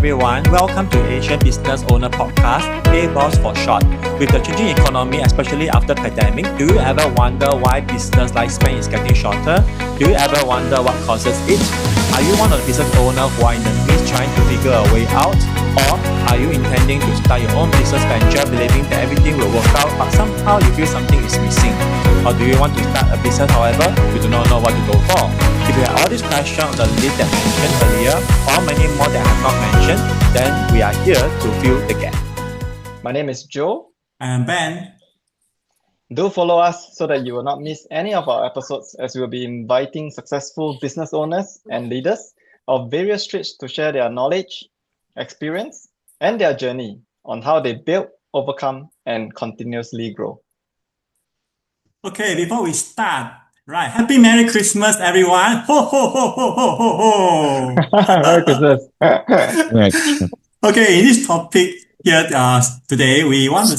everyone, welcome to Asian Business Owner Podcast, A-Boss for short. With the changing economy, especially after pandemic, do you ever wonder why business lifespan is getting shorter? Do you ever wonder what causes it? Are you one of the business owners who are in the midst trying to figure a way out? Or are you intending to start your own business venture believing that everything will work out but somehow you feel something is missing? Or do you want to start a business however you do not know what to go for? If you have all these questions on the list that I mentioned earlier or many more that I have not mentioned, then we are here to fill the gap. My name is Joe. And Ben. Do follow us so that you will not miss any of our episodes, as we will be inviting successful business owners and leaders of various trades to share their knowledge, experience, and their journey on how they build, overcome, and continuously grow. Okay, before we start, right, Happy Merry Christmas, everyone. Ho, ho, ho, ho, ho, ho, ho. Merry Christmas. Okay, in this topic here today, we want to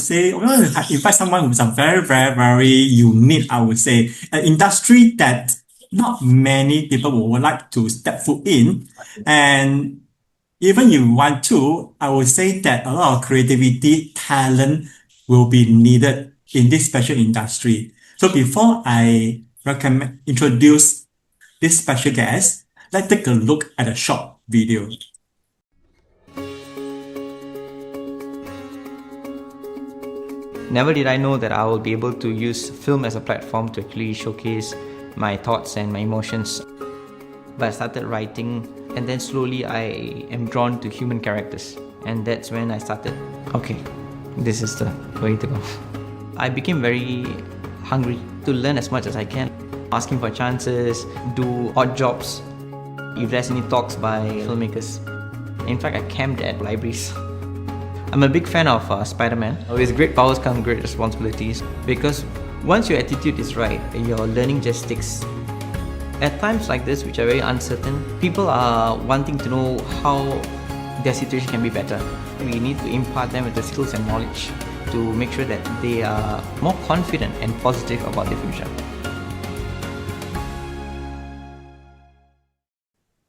invite someone who's a very, very, very unique, I would say, an industry that not many people would like to step foot in. And even if you want to, I would say that a lot of creativity, talent will be needed in this special industry. So before I introduce this special guest, let's take a look at a short video. Never did I know that I will be able to use film as a platform to actually showcase my thoughts and my emotions. But I started writing, and then slowly I am drawn to human characters. And that's when I started, okay, this is the way to go. I became very hungry to learn as much as I can, asking for chances, do odd jobs, if there's any talks by filmmakers. In fact, I camped at libraries. I'm a big fan of Spider-Man. With great powers come great responsibilities, because once your attitude is right, your learning just sticks. At times like this, which are very uncertain, people are wanting to know how their situation can be better. We need to impart them with the skills and knowledge to make sure that they are more confident and positive about the future.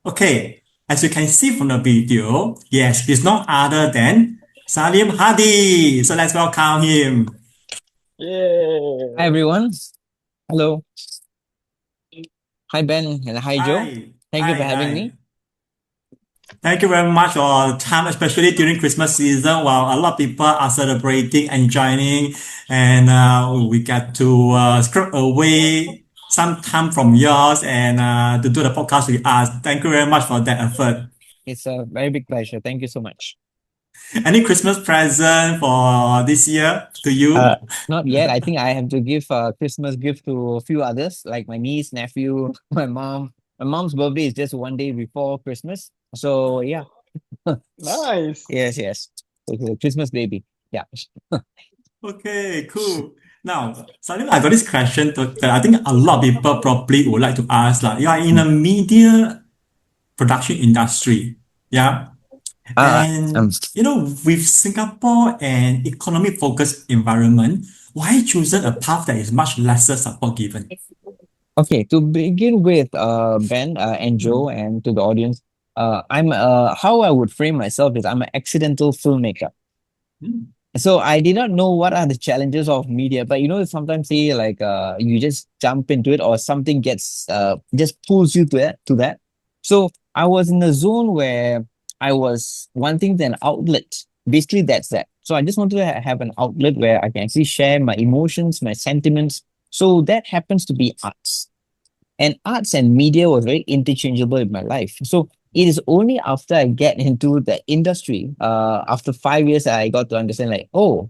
Okay, as you can see from the video, yes, he's no other than Saleem Hadi. So let's welcome him. Yay! Hi everyone. Hello. Hi Ben and hi Joe. Thank you for having me. Thank you very much for your time, especially during Christmas season while a lot of people are celebrating, enjoying, and we get to scrap away some time from yours and to do the podcast with us. Thank you very much for that effort. It's a very big pleasure. Thank you so much. Any Christmas present for this year to you? Not yet. I think I have to give a Christmas gift to a few others, like my niece, nephew, my mom. My mom's birthday is just one day before Christmas. So yeah. Nice. Yes. It's a Christmas baby. Yeah. Okay, cool. Now, Salim, I got this question that I think a lot of people probably would like to ask. Like, you are in a media production industry, yeah? And with Singapore and economic-focused environment, why chosen a path that is much lesser support given? Okay, to begin with, Ben and Joe, and to the audience, I'm how I would frame myself is I'm an accidental filmmaker. So I did not know what are the challenges of media, but sometimes say like you just jump into it or something gets just pulls you to that. So I was in a zone where I was wanting an outlet. Basically, that's that. So I just wanted to have an outlet where I can actually share my emotions, my sentiments. So that happens to be arts. And arts and media was very interchangeable in my life. So it is only after I get into the industry, after 5 years, I got to understand like, oh,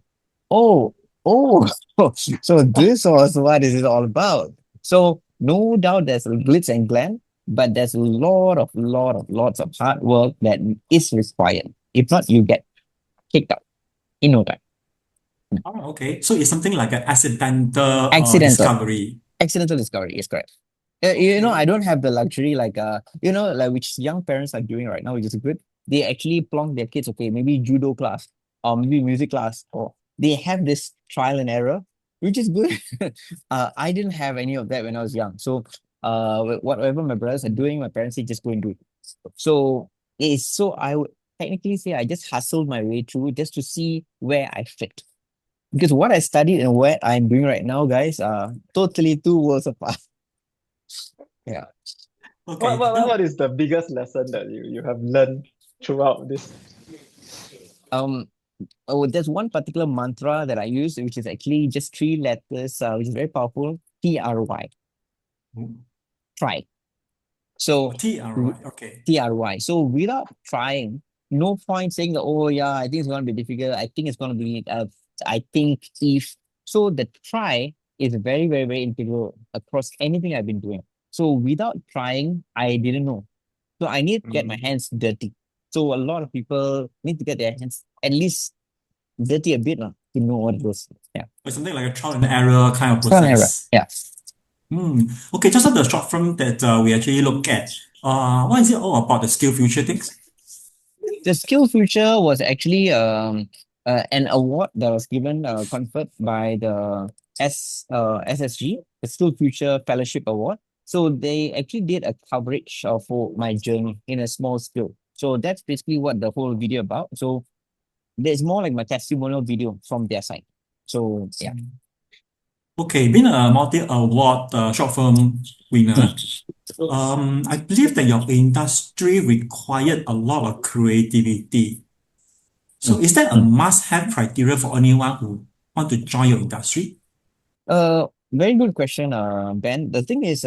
so this was what is it all about. So no doubt there's glitz and glam, but there's lots of hard work that is required. If not, you get kicked out in no time. Oh, okay. So it's something like an accidental discovery. Accidental discovery is correct. I don't have the luxury like which young parents are doing right now, which is good. They actually plonk their kids, okay, maybe judo class or maybe music class, or they have this trial and error, which is good. I didn't have any of that when I was young. So whatever my brothers are doing, my parents say just go and do it. So technically say I just hustled my way through just to see where I fit. Because what I studied and what I'm doing right now, guys, are totally two worlds apart. Yeah. Okay. Now, What is the biggest lesson that you have learned throughout this? There's one particular mantra that I use, which is actually just three letters, which is very powerful. TRY. Try. So TRY. Okay. TRY. So without trying, no point saying that, oh yeah, I think it's gonna be difficult. I think it's gonna be I think if so the try is very, very, very integral across anything I've been doing. So without trying, I didn't know. So I need to get my hands dirty. So a lot of people need to get their hands at least dirty a bit to know what it is. Yeah. Or something like a trial and error kind of Trial and error. process. Yeah. Okay, just on the short film that we actually look at, what is it all about the skill future things? The Skill Future was actually an award that was given conferred by the SSG, the Skill Future Fellowship Award. So they actually did a coverage of my journey in a small scale. So that's basically what the whole video about. So there's more like my testimonial video from their side. So yeah. Okay, being a multi-award short film winner, I believe that your industry required a lot of creativity. So is that a must-have criteria for anyone who want to join your industry? Very good question, Ben. The thing is,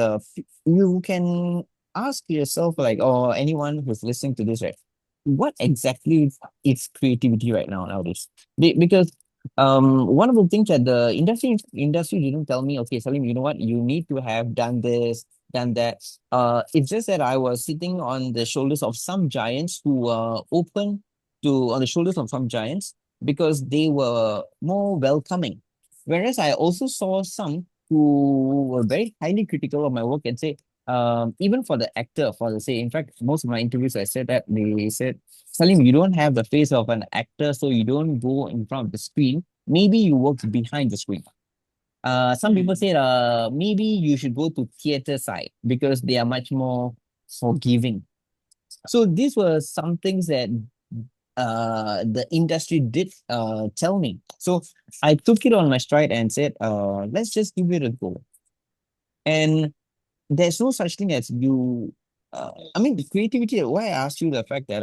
you can ask yourself, like, or anyone who's listening to this, right? What exactly is creativity right now nowadays? Because one of the things that the industry didn't tell me, okay, Salim, you know what? You need to have done this, done that. It's just that I was sitting on the shoulders of some giants who were open to on the shoulders of some giants because they were more welcoming. Whereas I also saw some who were very highly critical of my work and say, even for the actor, for the say, in fact, most of my interviews I said that they said, Salim, you don't have the face of an actor, so you don't go in front of the screen. Maybe you work behind the screen. Some people said, maybe you should go to theater side because they are much more forgiving. So these were some things that the industry did tell me. So I took it on my stride and said, let's just give it a go. And there's no such thing as you. I mean, the creativity. Why I asked you the fact that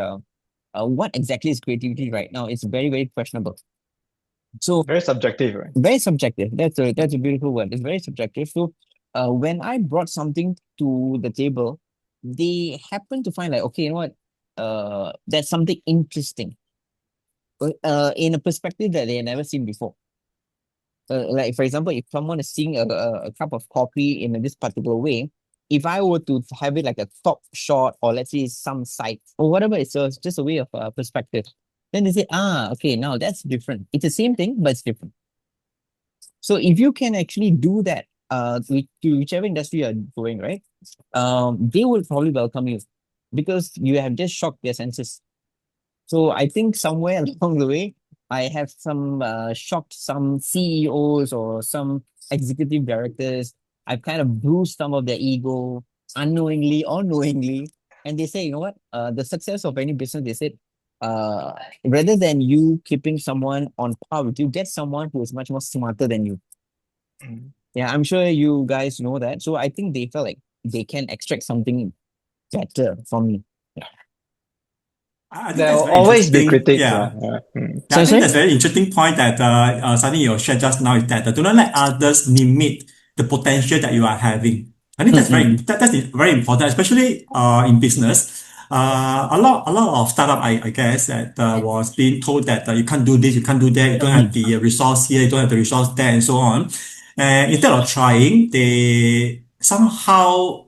what exactly is creativity right now? It's very, very questionable. So Very subjective, right? very subjective. That's a beautiful word. It's very subjective. So when I brought something to the table, they happened to find like, okay, you know what? That's something interesting. In a perspective that they had never seen before. Like for example, if someone is seeing a cup of coffee in this particular way, if I were to have it like a top shot or let's say some side or whatever, it's just a way of perspective. Then they say, okay, now that's different. It's the same thing, but it's different. So if you can actually do that, to whichever industry you're going, right? They will probably welcome you because you have just shocked their senses. So I think somewhere along the way, I have shocked some CEOs or some executive directors. I've kind of bruised some of their ego unknowingly or knowingly. And they say, you know what? The success of any business, they said, rather than you keeping someone on par with you, get someone who is much more smarter than you. Yeah, I'm sure you guys know that. So I think they felt like they can extract something better from me. Yeah. I think There that's will very always be interesting. critics. Yeah. Yeah. Yeah, I Sorry? think that's a very interesting point that Sunny you shared just now is that do not let others limit the potential that you are having. I think that's that's very important, especially in business. A lot of startup, I guess, that was being told that you can't do this, you can't do that, you don't have the resource here, you don't have the resource there, and so on. And instead of trying, they somehow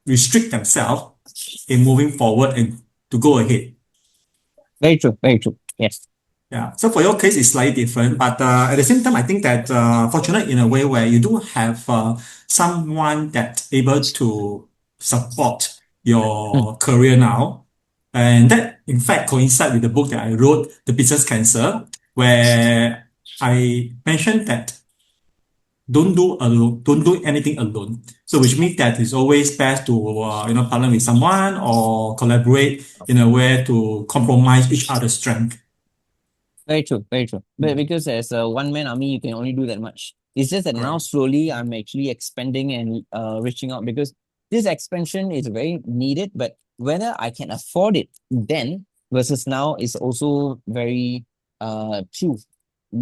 restrict themselves in moving forward and to go ahead. Very true. Very true. Yes. Yeah. So for your case, it's slightly different, but at the same time, I think that fortunate in a way where you do have someone that's able to support your career now, and that in fact coincide with the book that I wrote, The Business Cancer, where I mentioned that don't do anything alone. So which means that it's always best to partner with someone or collaborate in a way to compromise each other's strength. Very true, very true. But because as a one-man army, you can only do that much. It's just that now Correct. slowly I'm actually expanding and reaching out because this expansion is very needed, but whether I can afford it then versus now is also very true.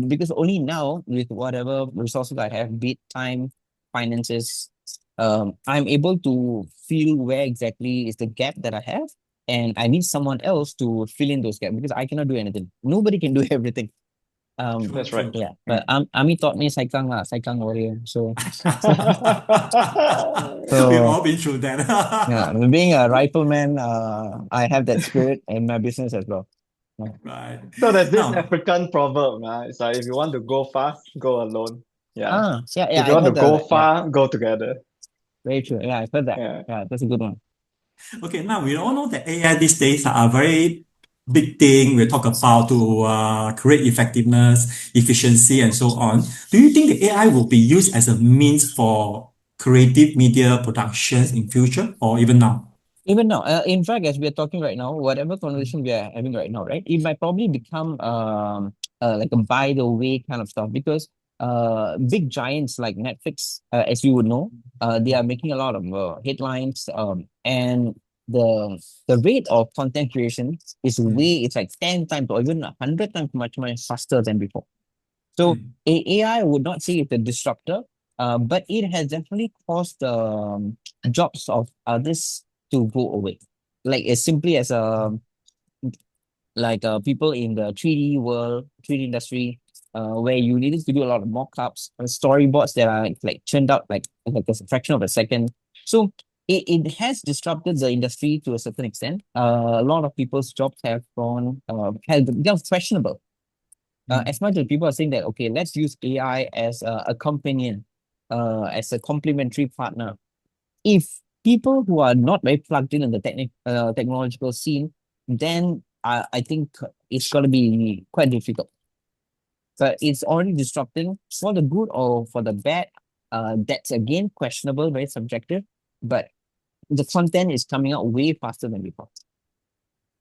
Because only now, with whatever resources I have, be it time, finances, I'm able to feel where exactly is the gap that I have, and I need someone else to fill in those gaps because I cannot do anything. Nobody can do everything. True, That's right. true. Yeah, but Ami taught me Saikang lah, Saikang warrior. So, We've so all been through that. yeah, being a rifleman, I have that spirit in my business as well. Yeah. Right. So there's this Now, African proverb, it's like if you want to go fast, go alone. Yeah. Yeah, If you I've want to heard go that. Yeah, far, go together. very true. Yeah, I've heard that. Yeah. Yeah, that's a good one. okay, now we all know that AI these days are a very big thing we talk about to create effectiveness, efficiency, and so on. Do you think the AI will be used as a means for creative media productions in future or even now? Even now, in fact, as we are talking right now, whatever conversation we are having right now, right, it might probably become like a by the way kind of stuff because big giants like Netflix, as you would know, they are making a lot of headlines, and the rate of content creation is it's like 10 times or even 100 times much faster than before. So Mm. AI would not say it's a disruptor, but it has definitely caused jobs of others to go away. Like as simply as people in the 3D world, 3D industry, where you needed to do a lot of mock-ups and storyboards that are like churned out like a fraction of a second. So it has disrupted the industry to a certain extent. A lot of people's jobs have become questionable. As much as people are saying that, okay, let's use AI as a companion, as a complementary partner. If people who are not very plugged in the technological scene, then I think it's going to be quite difficult. But it's already disrupting for the good or for the bad. That's again questionable, very subjective. But the content is coming out way faster than before.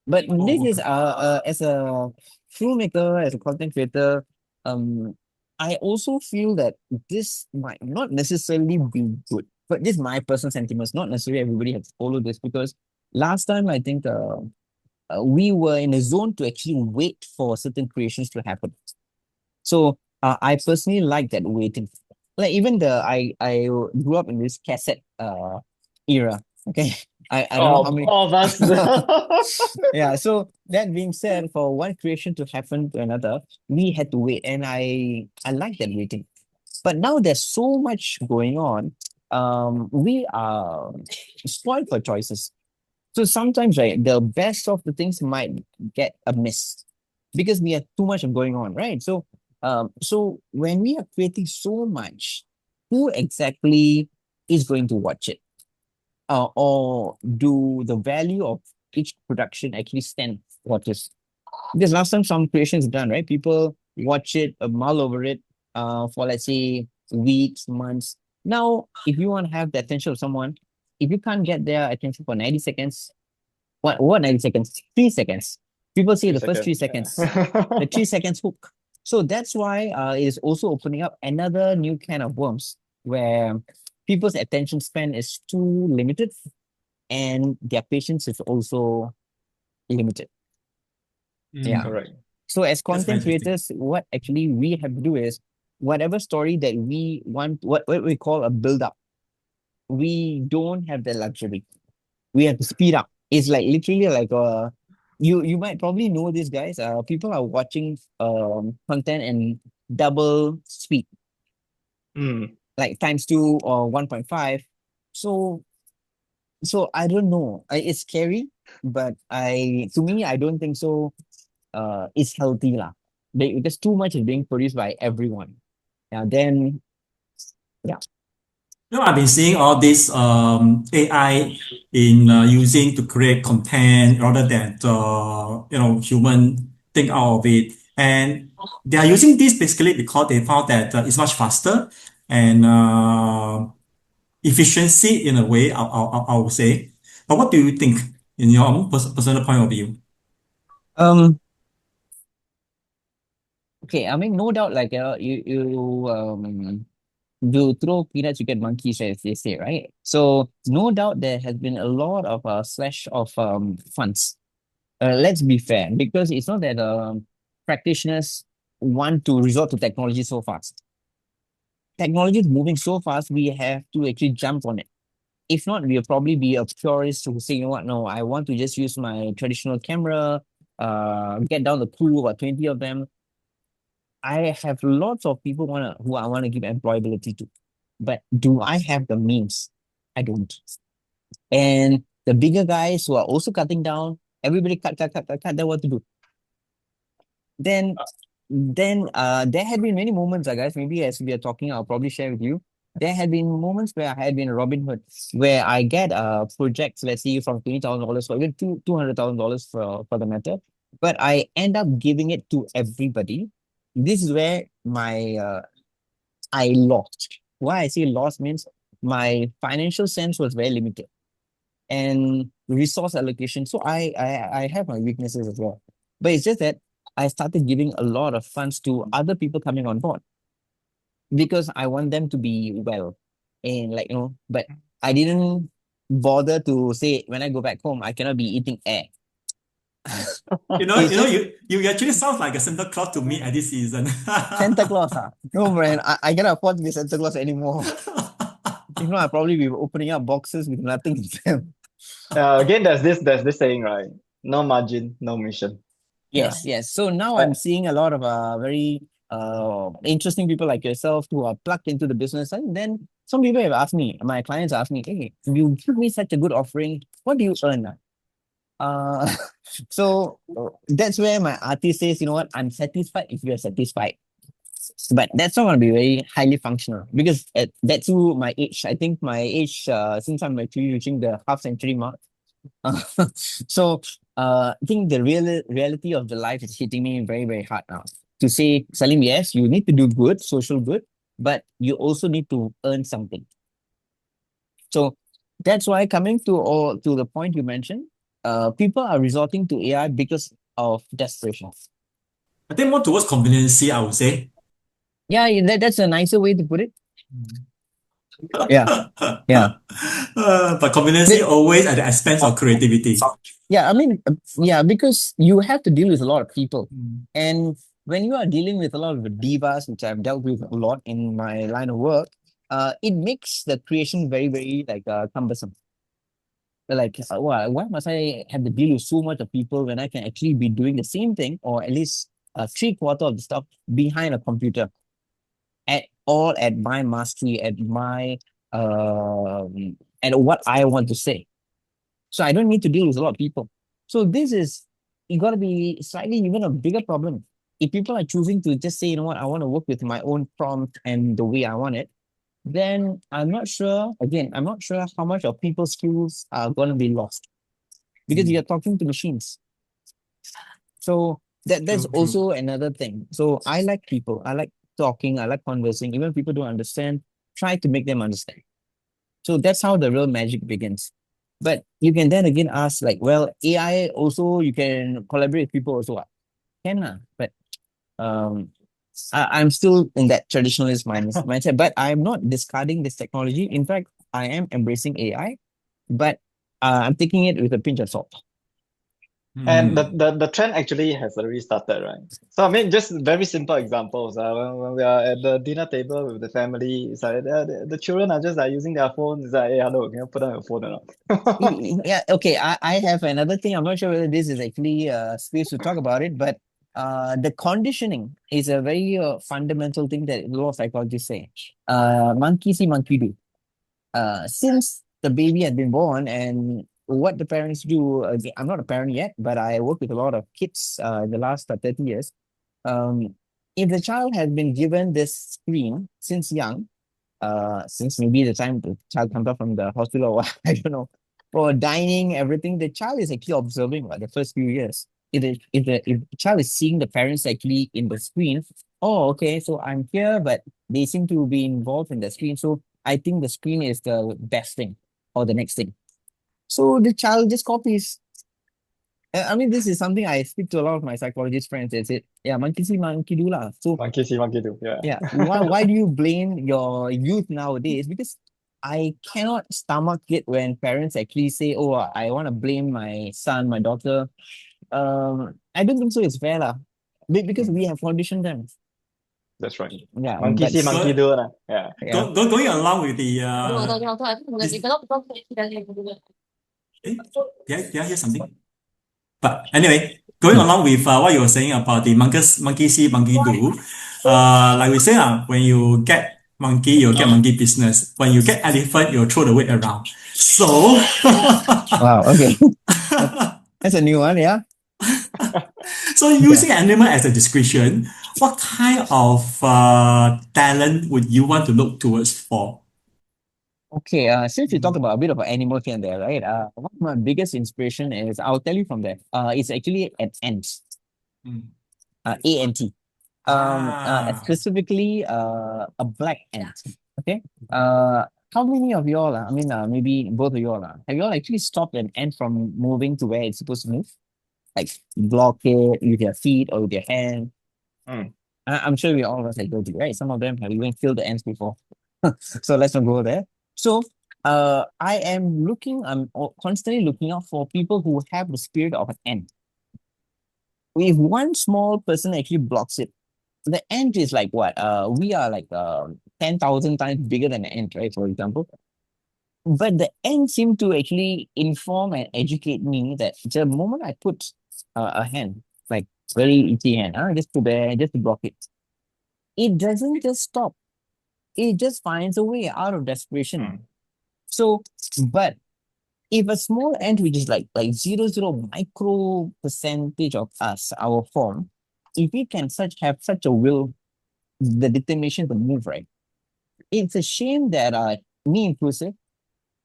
But this is as a filmmaker, as a content creator, I also feel that this might not necessarily be good. But this is my personal sentiments. Not necessarily everybody has to follow this because last time I think we were in a zone to actually wait for certain creations to happen. So I personally like that waiting. Like even I grew up in this cassette era. Okay. I don't know how many. All of us. Yeah, so that being said, for one creation to happen to another, we had to wait, and I like that waiting. But now there's so much going on. We are spoiled for choices. So sometimes, right, the best of the things might get a miss because we have too much going on, right? So when we are creating so much, who exactly is going to watch it? Or do the value of each production actually stand watches? Because last time some creations done, right? People watch it, mull over it, for let's say weeks, months. Now, if you want to have the attention of someone, if you can't get their attention for 90 seconds, what 90 seconds? 3 seconds. People say the first 3 seconds, the 3 seconds hook. So that's why it is also opening up another new kind of worms where people's attention span is too limited and their patience is also limited. Yeah. Correct. So as That's very content creators, what actually we have to do is whatever story that we want, what we call a build up, we don't have the luxury. We have to speed up. It's like literally like you might probably know this guys. People are watching content and double speed, Mm. like times 2 or 1.5. So I don't know. It's scary, but to me I don't think so. It's healthy lah. Because too much is being produced by everyone. Yeah, then yeah. I've been seeing all this AI in using to create content rather than human think out of it, and they are using this basically because they found that it's much faster and efficiency in a way, I would say. But what do you think in your own personal point of view? Um, okay, I mean, no doubt, like you throw peanuts, you get monkeys, as they say, right? So no doubt there has been a lot of slash of funds. Let's be fair, because it's not that practitioners want to resort to technology so fast. Technology is moving so fast, we have to actually jump on it. If not, we'll probably be a purist who say, you know what, no, I want to just use my traditional camera, get down the crew, about 20 of them. I have lots of people who I want to give employability to. But do I have the means? I don't. And the bigger guys who are also cutting down, everybody cut, then what to do? Then there had been many moments, guys, maybe as we are talking, I'll probably share with you. There had been moments where I had been Robin Hood, where I get projects, let's say from $20,000 or even $200,000 for the matter, but I end up giving it to everybody. This is where my I lost. Why I say lost means my financial sense was very limited and resource allocation. So I have my weaknesses as well. But it's just that I started giving a lot of funds to other people coming on board because I want them to be well. And like, but I didn't bother to say when I go back home, I cannot be eating air. It's just You actually sound like a Santa Claus to me at this season. Santa Claus. No, man, I cannot afford to be Santa Claus anymore. If not, I'll probably be opening up boxes with nothing in them. Again, there's this saying, right? No margin, no mission. Yes, yes. So now Uh, I'm seeing a lot of very interesting people like yourself who are plugged into the business. And then some people have asked me, my clients ask me, hey, you give me such a good offering, what do you earn? Uh, so that's where my artist says, you know what, I'm satisfied if you're satisfied. But that's not going to be very highly functional because that's who my age. I think my age, since I'm actually reaching the half century mark, so I think the reality of the life is hitting me very, very hard now. To say, Salim, yes, you need to do good, social good, but you also need to earn something. So that's why coming to the point you mentioned, people are resorting to AI because of desperation. I think more towards conveniency, I would say. Yeah, that's a nicer way to put it. Yeah, yeah. But conveniency always at the expense of creativity. Yeah, I mean, yeah, because you have to deal with a lot of people. Mm. And when you are dealing with a lot of the divas, which I've dealt with a lot in my line of work, it makes the creation very, very like cumbersome. Like, why must I have to deal with so much of people when I can actually be doing the same thing or at least three-quarter of the stuff behind a computer at my mastery, at what I want to say. So I don't need to deal with a lot of people. So this is it got to be slightly even a bigger problem. If people are choosing to just say, you know what, I want to work with my own prompt and the way I want it, then I'm not sure. Again, I'm not sure how much of people's skills are going to be lost because you're talking to machines. So that's True, true. also another thing. So I like people. I like talking. I like conversing. Even if people don't understand, try to make them understand. So that's how the real magic begins. But you can then again ask, like, well, AI also you can collaborate with people also. Can lah. But I'm still in that traditionalist mindset. But I'm not discarding this technology. In fact, I am embracing AI, but I'm taking it with a pinch of salt. And Mm. the trend actually has already started, right? So I mean, just very simple examples. When we are at the dinner table with the family, it's like the children are just like using their phones. It's like, hey, hello, can you put on your phone or not? Yeah, okay. I have another thing. I'm not sure whether this is actually space to talk about it, but the conditioning is a very fundamental thing that a lot of psychologists say. Monkey see, monkey do. Since the baby had been born and what the parents do, I'm not a parent yet, but I work with a lot of kids in the last 30 years. If the child has been given this screen since young, since maybe the time the child comes out from the hospital or what, I don't know, for dining, everything, the child is actually observing the first few years. If the child is seeing the parents actually in the screen, oh, okay, so I'm here, but They seem to be involved in the screen. So I think the screen is the best thing or the next thing. So the child just copies. I mean, this is something I speak to a lot of my psychologist friends. They say, yeah, monkey see, monkey do lah. So Monkey see, monkey do. Yeah. yeah, why do you blame your youth nowadays? Because I cannot stomach it when parents actually say, "Oh, I want to blame my son, my daughter." I don't think so. It's fair lah, because we have conditioned them. That's right. Yeah, Monkey but see, monkey do. Lah. Yeah. yeah. Going along with the did I hear something? But anyway, going along with what you were saying about the monkey see, monkey do, like we say, when you get monkey, you'll get monkey business. When you get elephant, you'll throw the weight around. So, Wow. Okay, that's a new one. Yeah. so using animal as a description, what kind of talent would you want to look towards for? Okay, since you talked about a bit of an animal here and there, right? One of my biggest inspiration is, I'll tell you from there. It's actually an ant. Mm. ANT. Specifically, a black ant. Okay. How many of y'all, I mean, maybe both of y'all, have y'all actually stopped an ant from moving to where it's supposed to move? Like block it with your feet or with your hand? Mm. I'm sure we all of us have guilty, right? Some of them have even killed the ants before. So let's not go there. So I'm constantly looking out for people who have the spirit of an ant. If one small person actually blocks it, the ant is like what? We are like 10,000 times bigger than an ant, right? For example. But the ant seemed to actually inform and educate me that the moment I put a hand, like very itchy hand, just to there, just to block it, it doesn't just stop. It just finds a way out of desperation. Mm. So, but if a small ant, which is like 0.00 micro percentage of us, our form, if we can have such a will, the determination to move, right? It's a shame that me inclusive,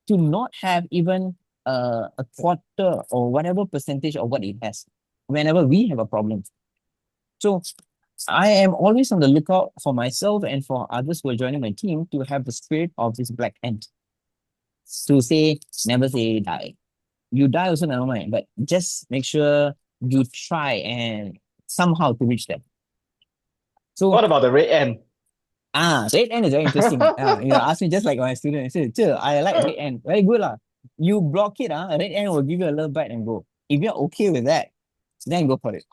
to not have even a quarter or whatever percentage of what it has whenever we have a problem. So I am always on the lookout for myself and for others who are joining my team to have the spirit of this black ant. To say, never say die. You die also never mind, but just make sure you try and somehow to reach them. So What about the red ant? red ant is very interesting. You ask me just like my student, I say, I like red ant. Very good lah. You block it, red ant will give you a little bite and go. If you're okay with that, then go for it.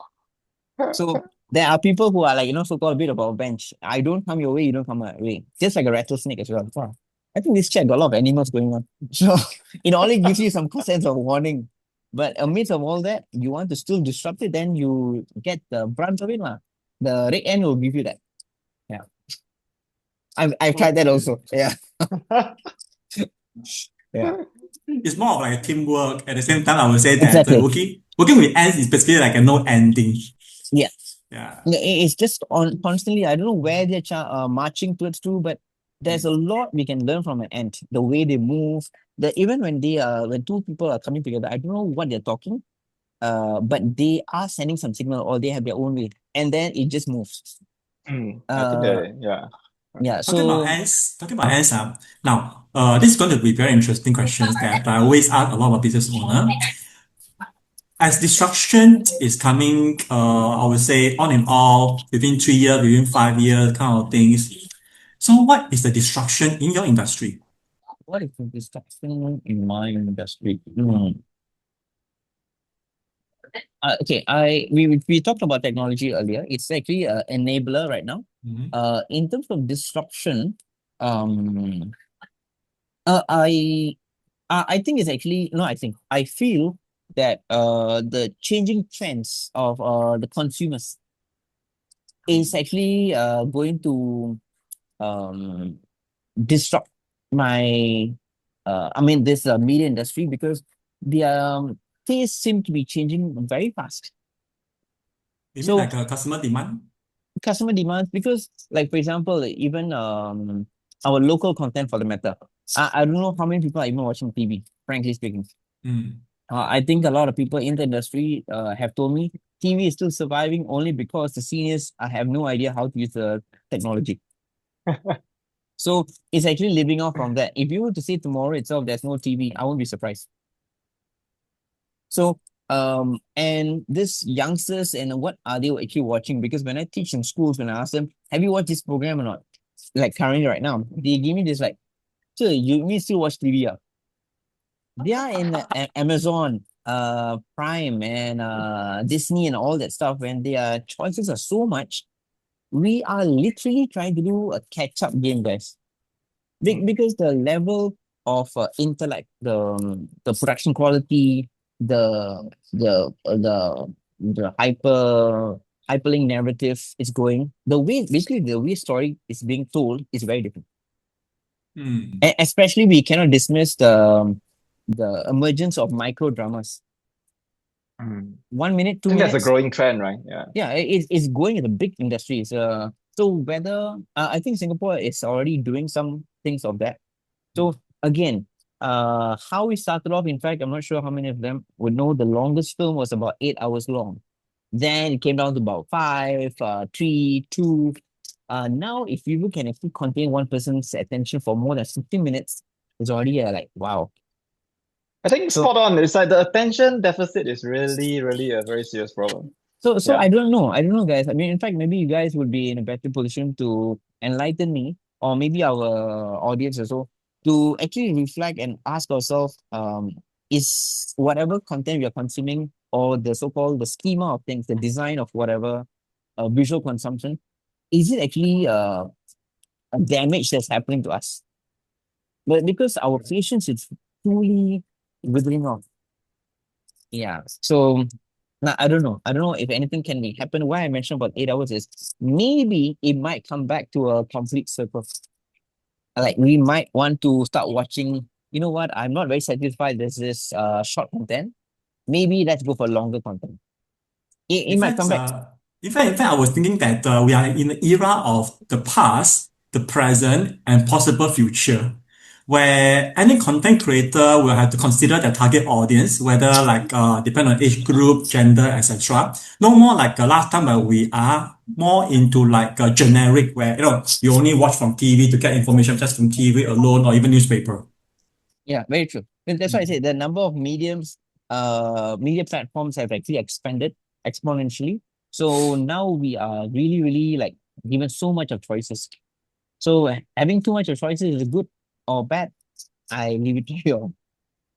So there are people who are like, so-called a bit of a bench. I don't come your way, you don't come my way. Just like a rattlesnake as well. Wow. I think this chat got a lot of animals going on. So it only gives you some sense of warning. But amidst of all that, you want to still disrupt it, then you get the brunt of it. The red ant will give you that. Yeah. I've tried that also. Yeah. Yeah. It's more of like a teamwork. At the same time, I would say that Exactly. working with ants is basically like a no ending. Yeah. Yeah. It's just on constantly. I don't know where they're marching towards to, but there's a lot we can learn from an ant. The way they move. Even when when two people are coming together, I don't know what they're talking. But they are sending some signal or they have their own way, and then it just moves. I think yeah. Yeah. Talking about ants, now, this is going to be very interesting questions that I always ask a lot of business owner. As disruption is coming, I would say on and off, within 3 years, within 5 years, kind of things. So what is the disruption in your industry? What is the disruption in my industry? Okay, we talked about technology earlier. It's actually an enabler right now. In terms of disruption, I think it's actually no. I feel that the changing trends of the consumers is actually going to disrupt my this media industry, because the tastes seem to be changing very fast. You So- mean like a customer demand? Customer demands, because like for example, even our local content for the matter, I don't know how many people are even watching TV, frankly speaking. I think a lot of people in the industry have told me TV is still surviving only because the seniors have no idea how to use the technology. So it's actually living off from that. If you were to say tomorrow itself there's no TV, I won't be surprised. So and this youngsters and what are they actually watching? Because when I teach in schools, when I ask them, have you watched this program or not? Like currently right now, they give me this like, so you mean still watch TV? They are in Amazon, Prime and Disney and all that stuff, and their choices are so much. We are literally trying to do a catch-up game, guys. Because the level of intellect, the production quality, the hyperlink narrative is going. The way basically the way story is being told is very different. Especially we cannot dismiss the emergence of micro dramas. 1 minute, I think that's a 2 minutes. growing trend, right? Yeah. Yeah, it's going in a big industry. So whether I think Singapore is already doing some things of that. So again, how we started off, in fact, I'm not sure how many of them would know the longest film was about 8 hours long. Then it came down to about 5, 3, 2. Now if you can actually contain one person's attention for more than 15 minutes, it's already like wow. I think So- spot on. It's like the attention deficit is really, really a very serious problem. So Yeah. I don't know. I don't know, guys. I mean, in fact, maybe you guys would be in a better position to enlighten me, or maybe our audience as well, to actually reflect and ask ourselves, is whatever content we are consuming, or the so-called the schema of things, the design of whatever visual consumption, is it actually a damage that's happening to us? But because our patience is truly withering off. Yeah. So now I don't know. I don't know if anything can be happen. Why I mentioned about 8 hours is maybe it might come back to a complete circle. Like we might want to start watching. You know what? I'm not very satisfied. There's this short content. Maybe let's go for longer content. It might come back. In fact, I was thinking that we are in the era of the past, the present, and possible future, where any content creator will have to consider their target audience, whether like depend on age group, gender, etc. No more like last time where we are more into like a generic, where you only watch from TV to get information just from TV alone or even newspaper. Yeah, very true. And that's why I say the number of media platforms have actually expanded exponentially. So now we are really, really like given so much of choices. So having too much of choices is good or bad. I leave it to you.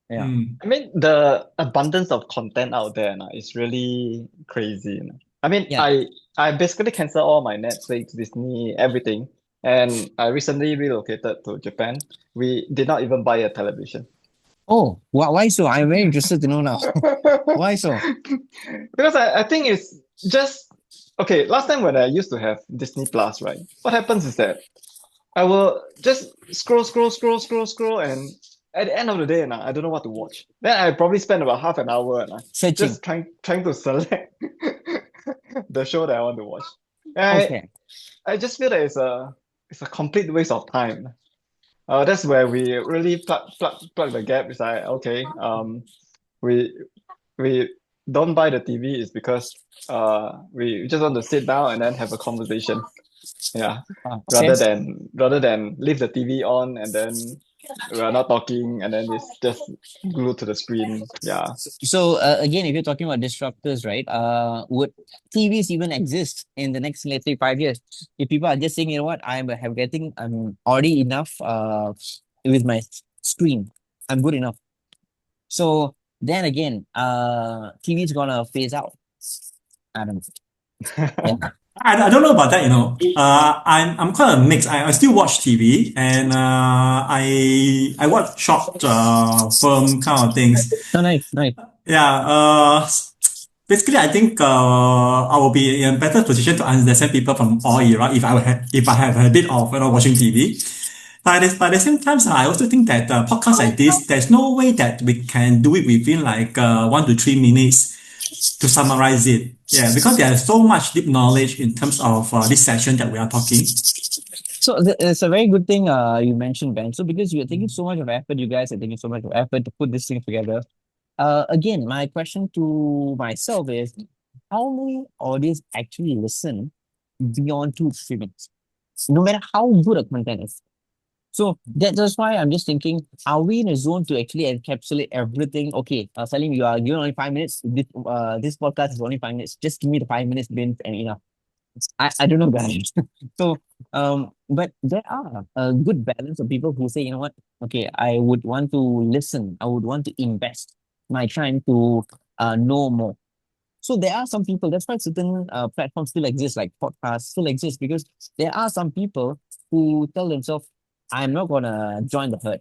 Yeah. I mean, the abundance of content out there is really crazy. I mean, Yeah. I basically cancelled all my Netflix, Disney, everything. And I recently relocated to Japan. We did not even buy a television. Oh, why so? I'm very interested to know now. Why so? Because I think it's just okay. Last time when I used to have Disney Plus, right? What happens is that I will just scroll, and at the end of the day, I don't know what to watch. Then I probably spend about half an hour Searching. just trying to select the show that I want to watch. And Okay. I just feel that it's a complete waste of time. That's where we really plug the gap. It's like okay, we we don't buy the TV is because we just want to sit down and then have a conversation. Yeah. Okay. Rather than leave the TV on and then we are not talking and then it's just glued to the screen. Yeah. So again, if you're talking about disruptors, right? Would TVs even exist in the next, let's say, 5 years? If people are just saying, you know what, I'm already enough with my screen. I'm good enough. So then again, TV is gonna phase out. I don't know. Yeah. I don't know about that, I'm kind of mixed. I still watch TV and I watch short film kind of things. No, nice. Yeah, basically I think I will be in a better position to understand people from all era if I have a bit of watching TV. But at the same time, I also think that podcasts like this, there's no way that we can do it within like 1 to 3 minutes to summarize it. Yeah, because there's so much deep knowledge in terms of this session that we are talking. So it's a very good thing you mentioned, Ben. So because you're taking so much of effort, you guys are taking so much of effort to put this thing together. Again, my question to myself is, how many audience actually listen beyond 2 to 3 minutes? no matter how good a content is. So that's why I'm just thinking, are we in a zone to actually encapsulate everything? Okay, Salim, you are given only 5 minutes. This podcast is only 5 minutes. Just give me the 5 minutes bin and enough. I don't know, guys. So but there are a good balance of people who say, you know what, okay, I would want to listen, I would want to invest my time to know more. So there are some people, that's why certain platforms still exist, like podcasts still exist, because there are some people who tell themselves, I'm not gonna join the herd.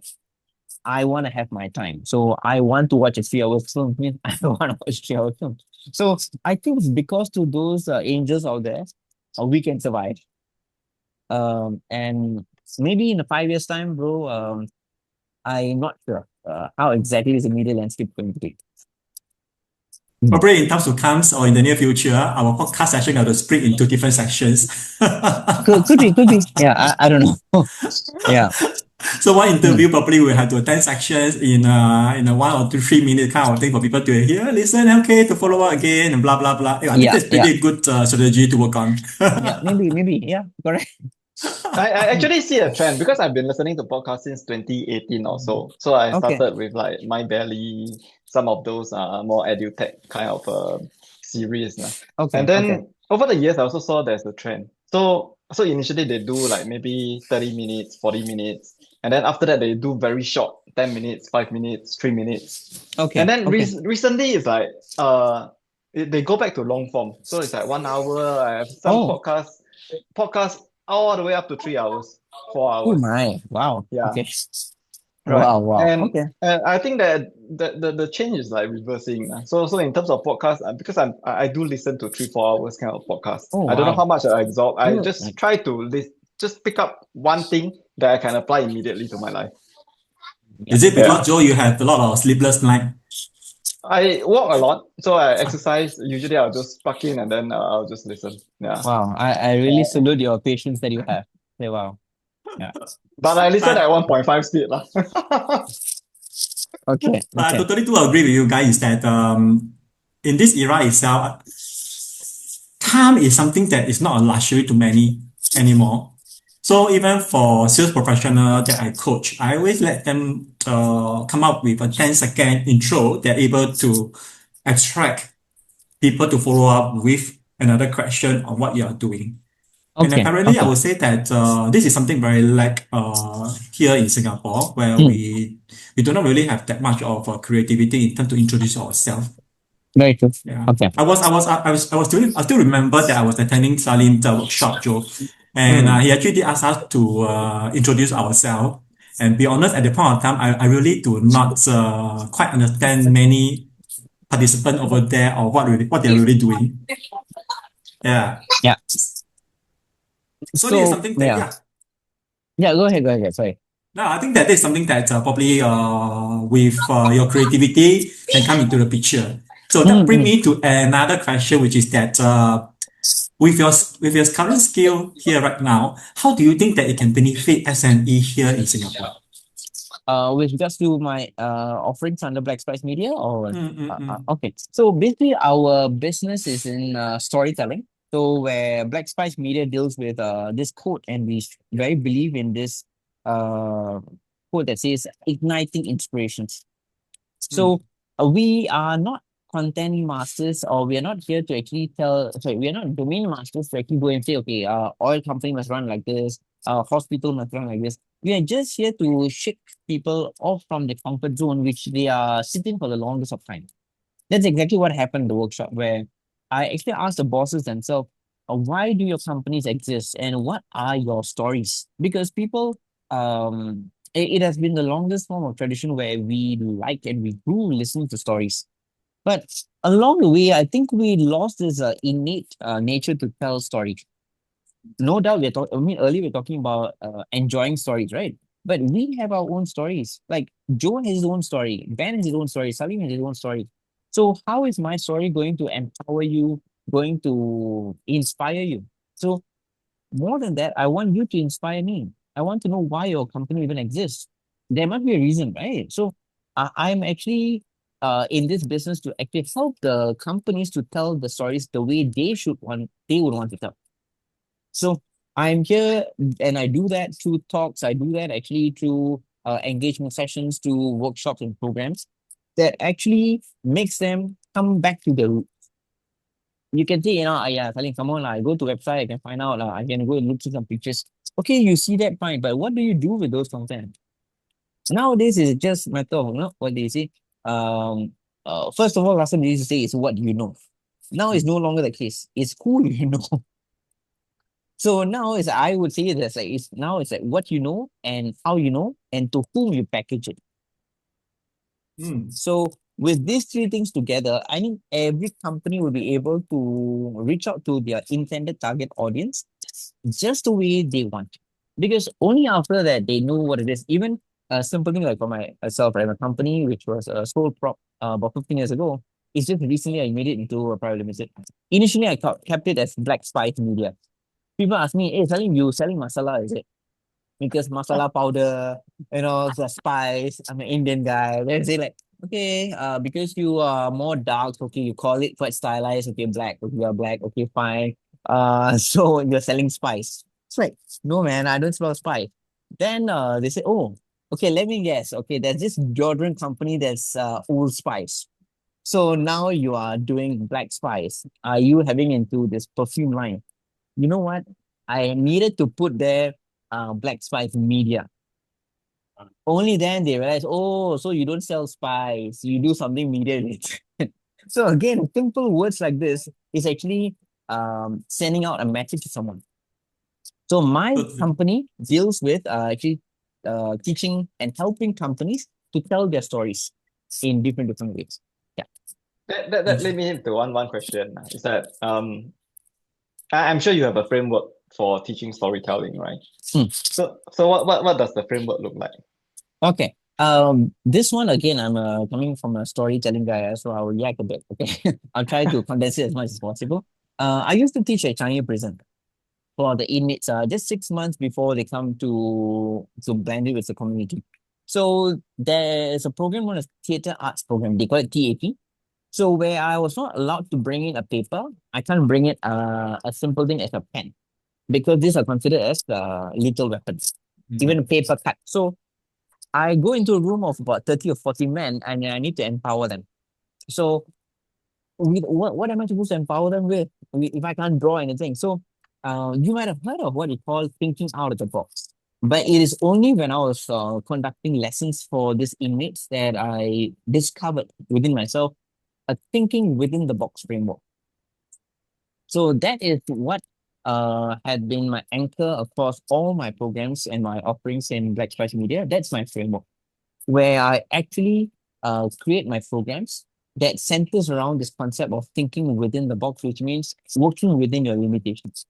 I want to have my time. So I want to watch a 3 hour film. Means I don't want to watch 3 hour film. So I think it's because to those angels out there, we can survive. And maybe in a 5 years time, bro, I'm not sure how exactly is the media landscape going to be. Probably in times to come or in the near future, our podcast session are to split into different sections. Could be. Yeah, I don't know. Yeah. So one interview probably will have to 10 sections in a 1 or 2 3 minute kind of thing for people to hear, listen, okay, to follow up again and blah blah blah. I think Yeah, that's pretty good strategy to work on. yeah, maybe, yeah, correct. I actually see a trend because I've been listening to podcasts since 2018 or so. So I Okay. started with like My Belly, some of those more edutech kind of series. Okay, And then okay. over the years, I also saw there's a trend. So initially they do like maybe 30 minutes, 40 minutes. And then after that, they do very short, 10 minutes, 5 minutes, 3 minutes. Okay, And then okay. recently it's like they go back to long form. So it's like 1 hour. I have some Oh, podcasts all the way up to 3 hours, four oh hours. my, wow. Yeah, Okay. right. Wow. And Okay. I think that the change is like reversing. So in terms of podcast, because I do listen to 3 4 hours kind of podcast. Oh, I don't know wow. how much I absorb. I You just try to just pick up one thing that I can apply immediately to my life. Is it Yeah. because Joe, you have a lot of sleepless night? I walk a lot, so I exercise. Usually, I'll just plug in and then I'll just listen. Yeah, Wow, I really salute your patience that you have. Say, wow. Yeah. but I listen Okay. at 1.5 speed lah. Okay. But I Okay. totally do agree with you guys that in this era itself, time is something that is not a luxury to many anymore. So even for sales professional that I coach, I always let them come up with a 10-second intro. They're able to attract people to follow up with another question on what you are doing. And Okay. apparently, I Okay. would say that this is something very like here in Singapore, where Hmm. we do not really have that much of creativity in terms to introduce ourselves. Very true. Yeah. Okay. I still remember that I was attending Salim's workshop, Joe, and he actually did ask us to introduce ourselves. And be honest, at the point of time, I really do not quite understand many participants over there or what they're really doing. Yeah. Yeah. So this is So, something that, yeah. yeah. Yeah, go ahead. Sorry. No, I think that is something that probably with your creativity can come into the picture. So that brings me to another question, which is that with your current skill here right now, how do you think that it can benefit SME here in Singapore? With regards to my offerings under BlacSpice Media, or Mm. okay. So basically, our business is in storytelling. So where BlacSpice Media deals with this quote, and we very believe in this quote that says igniting inspirations. So we are not content masters, or we are not here to actually we are not domain masters to actually go and say, okay, oil company must run like this, hospital must run like this. We are just here to shake people off from the comfort zone, which they are sitting for the longest of time. That's exactly what happened in the workshop, where I actually asked the bosses themselves, why do your companies exist and what are your stories? Because people, it has been the longest form of tradition where we like and we grew listening to stories. But along the way, I think we lost this innate nature to tell stories. No doubt, earlier we're talking about enjoying stories, right? But we have our own stories. Like Joe has his own story, Ben has his own story, Salim has his own story. So how is my story going to empower you, going to inspire you? So more than that, I want you to inspire me. I want to know why your company even exists. There must be a reason, right? So I'm actually in this business to actually help the companies to tell the stories the way they would want to tell. So I'm here and I do that through talks. I do that actually through engagement sessions, to workshops and programs that actually makes them come back to the root. You can say, yeah, Salim, come on, I go to website, I can find out, I can go and look through some pictures. Okay, you see that fine, but what do you do with those content? Nowadays, it's just matter of, what they say. Um, First of all, last time they used to say is what you know. Now it's no longer the case. It's who you know. So now is I would say that's like it's like what you know and how you know and to whom you package it. So with these three things together, I think every company will be able to reach out to their intended target audience just the way they want. Because only after that they know what it is. Even a simple thing like for myself, right? My company, which was a sole prop about 15 years ago, it's just recently I made it into a private limited. Initially, I kept it as BlacSpice Media. People ask me, hey, Salim, you selling masala, is it? Because masala powder, the spice. I'm an Indian guy. They say like, okay, because you are more dark, okay, you call it quite stylized, okay, black, okay, you are black, okay, fine. So you're selling spice. It's like, no man, I don't sell spice. Then they say, oh, okay, let me guess. Okay, there's this deodorant company that's Old Spice. So now you are doing BlacSpice. Are you having into this perfume line? You know what? I needed to put there BlacSpice Media. Only then they realize, oh, so you don't sell spice, you do something media related. So again, simple words like this is actually sending out a message to someone. So my company deals with actually teaching and helping companies to tell their stories in different ways. Yeah. That lead me into one question. Is that I'm sure you have a framework for teaching storytelling, right? So what does the framework look like? Okay. This one again, I'm coming from a storytelling guy, so I will yak a bit. Okay, I'll try to condense it as much as possible. I used to teach at Changi Prison for the inmates. Just 6 months before they come to blend it with the community. So there's a program known as Theatre Arts Program. They call it TAP. So where I was not allowed to bring in a paper, I can't bring it a simple thing as a pen because these are considered as lethal weapons, even a paper cut. So I go into a room of about 30 or 40 men and I need to empower them. So what am I supposed to empower them with if I can't draw anything? So you might have heard of what you call thinking out of the box. But it is only when I was conducting lessons for these inmates that I discovered within myself a thinking within the box framework. So that is what had been my anchor across all my programs and my offerings in BlacSpice Media. That's my framework, where I actually create my programs that centers around this concept of thinking within the box, which means working within your limitations.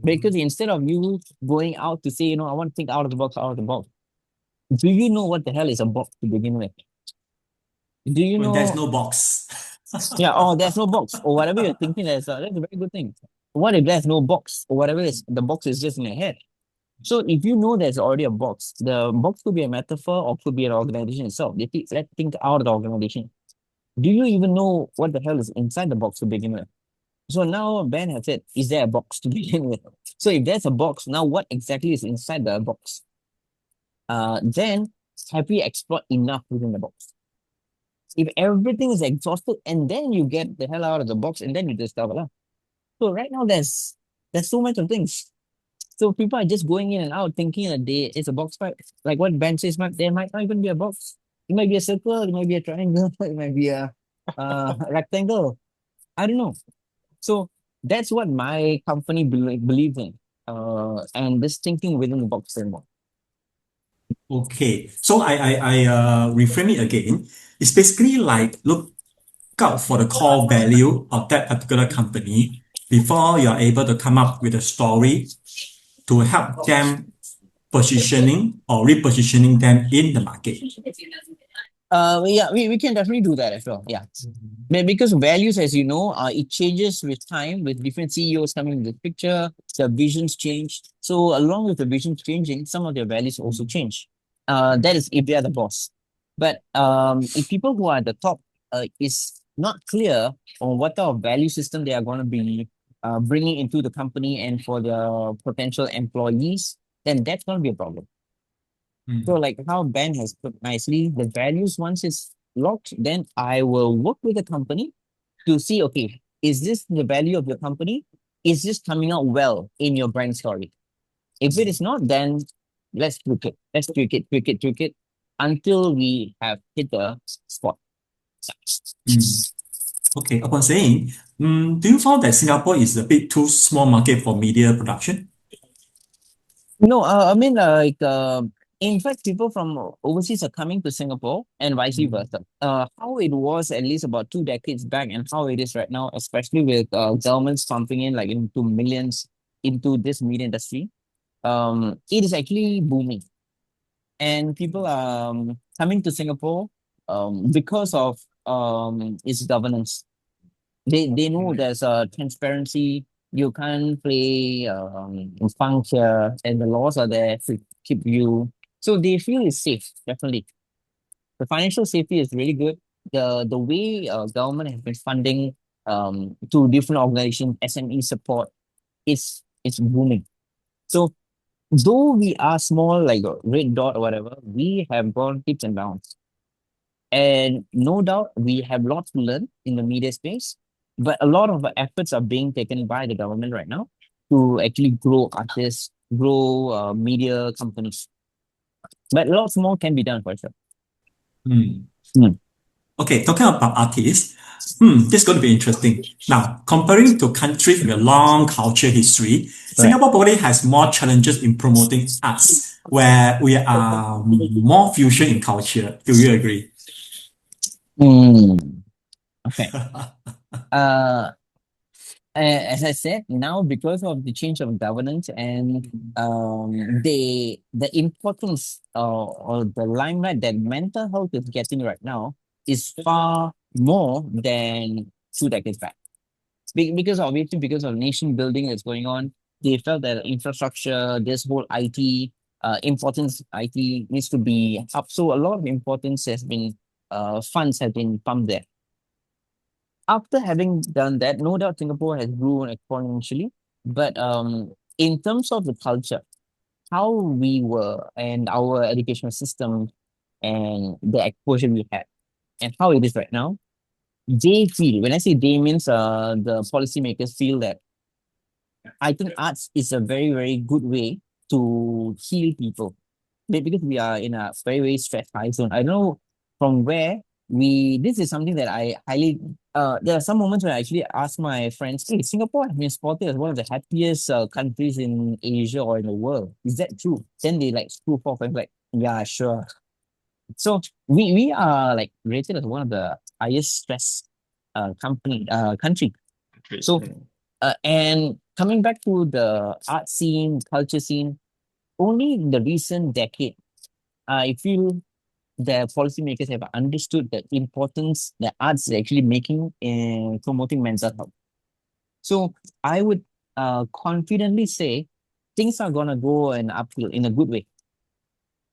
Because instead of you going out to say, I want to think out of the box, out of the box, do you know what the hell is a box to begin with? Do you When know? there's no box. Yeah, oh, there's no box or whatever you're thinking. That's a very good thing. What if there's no box or whatever is the box is just in your head? So if you know there's already a box, the box could be a metaphor or could be an organization itself. Let's think out of the organization. Do you even know what the hell is inside the box to begin with? So now Ben has said, is there a box to begin with? So if there's a box, now what exactly is inside the box? Then have we explored enough within the box? If everything is exhausted and then you get the hell out of the box and then you discover. So right now there's so much of things. So people are just going in and out thinking that it's a box fight. Like what Ben says, there might not even be a box. It might be a circle, it might be a triangle, it might be a rectangle. I don't know. So that's what my company believes in. And this thinking within the box framework. Okay, so I reframe it again. It's basically like look out for the core value of that particular company before you are able to come up with a story to help them positioning or repositioning them in the market. Yeah, we can definitely do that as well. Yeah. Because values, as you know, it changes with time, with different CEOs coming into the picture, the visions change. So along with the visions changing, some of their values also change. That is if they are the boss. But if people who are at the top is not clear on what type of value system they are going to be bringing into the company and for the potential employees, then that's going to be a problem. So like how Ben has put nicely, the values once it's locked, then I will work with the company to see, okay, is this the value of your company? Is this coming out well in your brand story? If it is not, then let's tweak it. Let's tweak it until we have hit the spot. Okay, upon saying, do you find that Singapore is a bit too small market for media production? No, I mean, in fact, people from overseas are coming to Singapore and vice versa. How it was at least about 2 decades back and how it is right now, especially with governments pumping in like into millions into this media industry, it is actually booming. And people are coming to Singapore because of its governance. They know there's a transparency. You can't play funk here, and the laws are there to keep you. So they feel it's safe, definitely. The financial safety is really good. The way government has been funding to different organizations, SME support, it's booming. So though we are small, like a red dot or whatever, we have gone tips and downs. And no doubt we have lots to learn in the media space, but a lot of efforts are being taken by the government right now to actually grow artists, grow media companies. But lots more can be done for sure. Okay, talking about artists, this is going to be interesting. Now, comparing to countries with a long culture history, Singapore probably has more challenges in promoting arts, where we are more fusion in culture. Do you agree? Okay. As I said, now because of the change of governance and the importance or the limelight that mental health is getting right now is far more than 2 decades back. Because obviously, because of nation building that's going on, they felt that infrastructure, this whole IT, importance IT needs to be up. So a lot of importance has been funds have been pumped there. After having done that, no doubt Singapore has grown exponentially. But in terms of the culture, how we were and our educational system and the exposure we had and how it is right now, they feel, when I say they means the policymakers feel that I think arts is a very, very good way to heal people. Because we are in a very, very stressed high zone. I don't know from where this is something that I highly, there are some moments where I actually ask my friends, hey, Singapore has been spotted as one of the happiest countries in Asia or in the world. Is that true? Then they like screw off and like, yeah, sure. So we are like rated as one of the highest stress country. So and coming back to the art scene, culture scene, only in the recent decade, I feel the policymakers have understood the importance that arts is actually making in promoting mental health. So I would confidently say things are gonna go an uphill in a good way,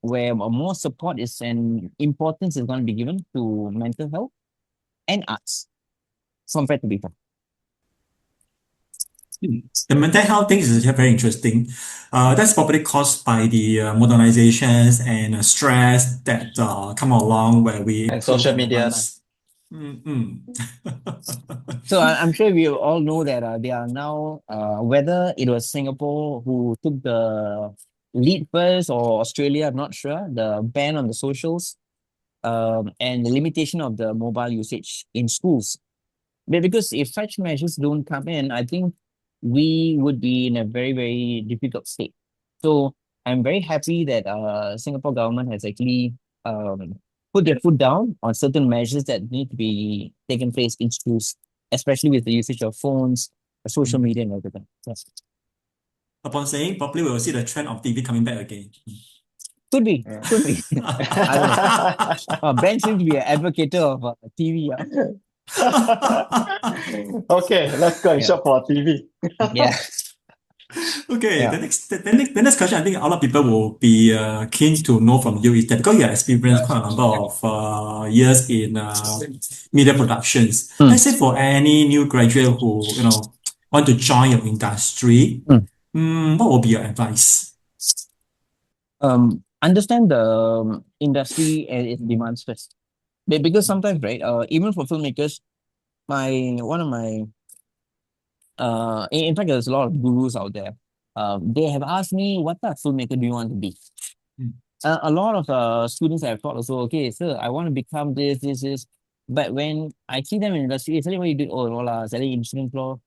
where more support is and importance is going to be given to mental health and arts compared to before. The mental health thing is very interesting. That's probably caused by the modernizations and stress that come along where we And social media. So I'm sure we all know that they are now, whether it was Singapore who took the lead first or Australia, I'm not sure, the ban on the socials and the limitation of the mobile usage in schools. But because if such measures don't come in, I think we would be in a very, very difficult state. So I'm very happy that Singapore government has actually put their foot down on certain measures that need to be taken place in schools, especially with the usage of phones, social media and everything. Yes. Upon saying, probably we will see the trend of TV coming back again. Could be. I don't know. Ben seems to be an advocate of TV. Okay, let's go and shop for TV. Yeah. Okay, Yeah. the next question I think a lot of people will be keen to know from you is that because you have experienced quite a number of years in media productions. Let's say for any new graduate who want to join your industry, what will be your advice? Understand the industry and its demands first. Because sometimes, right, even for filmmakers, one of my in fact, there's a lot of gurus out there. They have asked me, what type of filmmaker do you want to be? Mm. A lot of students have thought also, okay, sir, I want to become this. But when I see them in industry, suddenly what you do, oh, no lah, selling insurance law.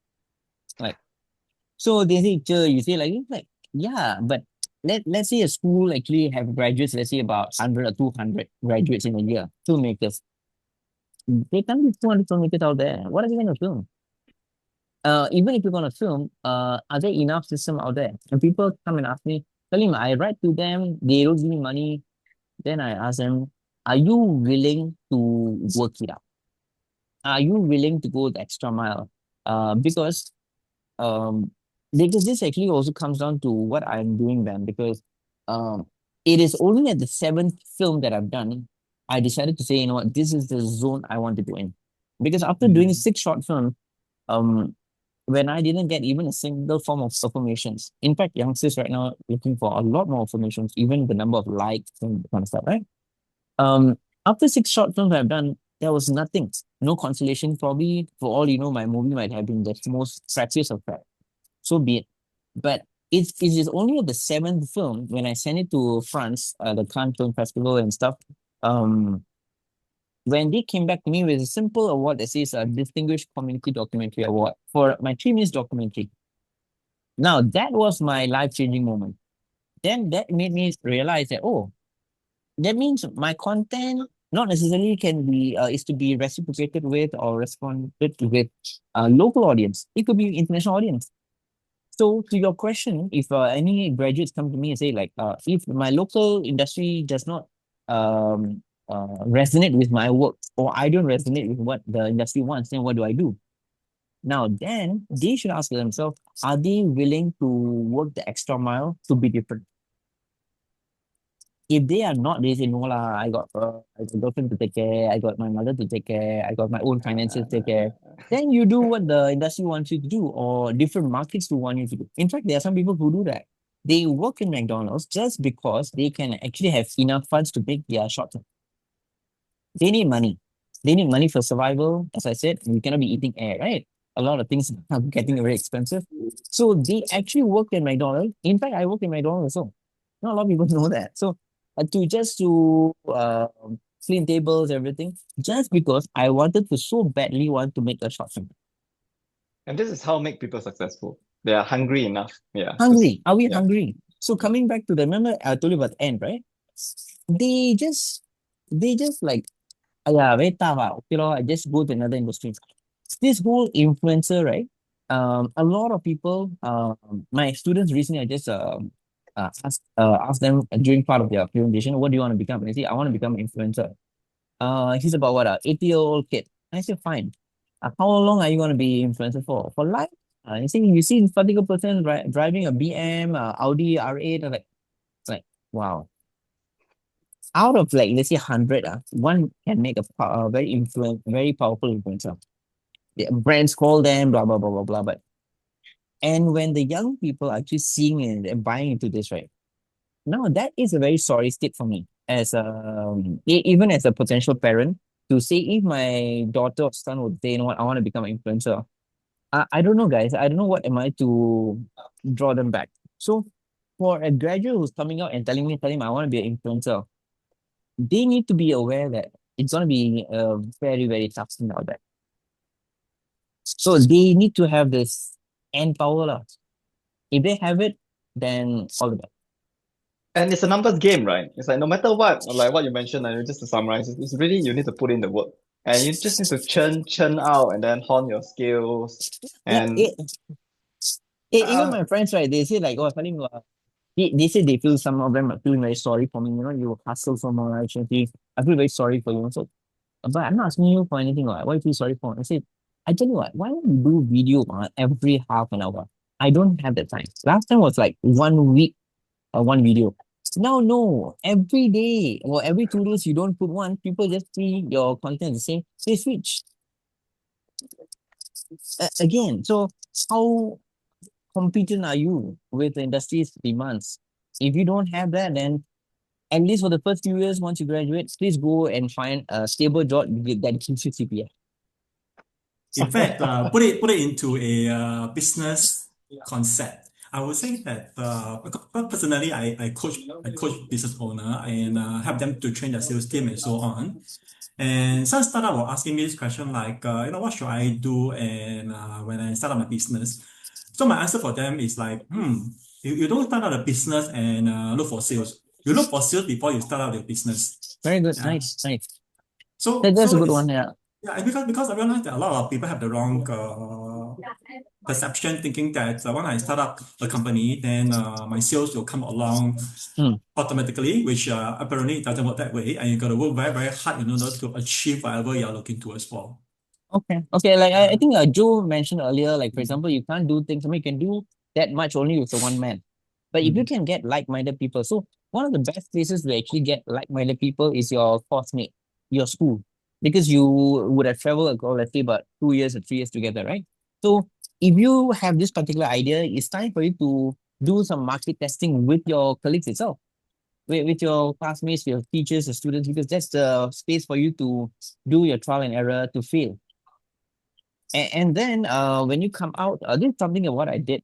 Like, so they say, sir, you say like, yeah, but let's say a school actually have graduates, let's say about 100 or 200 graduates in a year, filmmakers. They can't be 200 filmmakers out there. What are they going to film? Even if you're gonna film, are there enough system out there? And people come and ask me, Salim, I write to them, they don't give me money. Then I ask them, are you willing to work it out? Are you willing to go the extra mile? Because um because this actually also comes down to what I'm doing then, because um it is only at the seventh film that I've done, I decided to say, you know what, this is the zone I want to go in. Because after doing 6 short films, um when I didn't get even a single form of affirmations. In fact, youngsters right now looking for a lot more affirmations, even the number of likes and that kind of stuff, right? Um, After 6 short films I've done, there was nothing, no consolation. Probably for all you know, my movie might have been the most crappiest of crap. So be it. But it is only at the seventh film when I sent it to France, the Cannes Film Festival and stuff. When they came back to me with a simple award that says a Distinguished Community Documentary Award for my 3 minutes documentary. Now, that was my life-changing moment. Then that made me realize that, oh, that means my content not necessarily can be, is to be reciprocated with or responded with a local audience. It could be international audience. So to your question, if any graduates come to me and say like, if my local industry does not resonate with my work, or I don't resonate with what the industry wants, then what do I do? Now, then they should ask themselves, are they willing to work the extra mile to be different? If they are not, they say, no lah, I got a girlfriend to take care, I got my mother to take care, I got my own finances to take care. Then you do what the industry wants you to do, or different markets to want you to do. In fact, there are some people who do that. They work in McDonald's just because they can actually have enough funds to make their short term. They need money. They need money for survival. As I said, we cannot be eating air, right? A lot of things are getting very expensive. So they actually work in McDonald's. In fact, I work in McDonald's also. Not a lot of people know that. So to clean tables, everything, just because I wanted to so badly want to make a short film. And this is how make people successful. They are hungry enough. Yeah. Hungry. Are we yeah. hungry? So coming back to the, remember I told you about the end, right? They just like, yeah, very tough. Okay, I just go to another industry. This whole influencer, right? A lot of people, my students recently, I just asked them during part of their presentation, what do you want to become? And they say, I want to become an influencer. He's about what, 80-year-old kid. I said, fine. How long are you going to be influencer for? For life? You see this particular person driving a BM, Audi R8, like, wow. Out of like, let's say 100, one can make a very powerful influencer. The brands call them, blah, blah, blah, blah, blah. And when the young people are actually seeing it and buying into this, right? Now that is a very sorry state for me as even as a potential parent, to say if my daughter or son would say, you know what, I want to become an influencer. I don't know, guys. I don't know what am I to draw them back. So for a graduate who's coming out and telling me, I want to be an influencer, they need to be aware that it's going to be a very, very tough thing out there. So they need to have this end power. Lah. If they have it, then all the best. And it's a numbers game, right? It's like no matter what, like what you mentioned, just to summarize, it's really you need to put in the work. And you just need to churn out and then hone your skills. And even my friends, right, they say like, oh, Salim, they say they feel, some of them are feeling very sorry for me. You know, you hustle so much. I feel very sorry for you. So, but I'm not asking you for anything. Like, what do you feel sorry for? I said, I tell you what, why don't you do video every half an hour? I don't have the time. Last time was like 1 week or one video. Now, no, every day or every 2 days, you don't put one. People just see your content the same. They switch. Again, so how competent are you with the industry's demands? If you don't have that, then at least for the first few years, once you graduate, please go and find a stable job that gives you CPF. In fact, put it into a business concept. I would say that personally, I coach business owner and help them to train their sales team and so on. And some startup were asking me this question like, what should I do? And when I start up my business, so my answer for them is like, you don't start out a business and look for sales. You look for sales before you start out your business. Very good. Yeah. Nice. So That's a good it's, one. Yeah. yeah, because I realize that a lot of people have the wrong perception, thinking that when I start up a company, then my sales will come along automatically, which apparently it doesn't work that way, and you got to work very, very hard in order to achieve whatever you're looking towards for. Okay. Like I think Joe mentioned earlier, like for example, you can't do things. I mean, you can do that much only with the one man. But if you can get like-minded people, so one of the best places to actually get like-minded people is your course mate, your school, because you would have traveled, let's say, about 2 years or 3 years together, right? So if you have this particular idea, it's time for you to do some market testing with your colleagues itself, with your classmates, your teachers, your students, because that's the space for you to do your trial and error to fail. And then when you come out, this is something of what I did.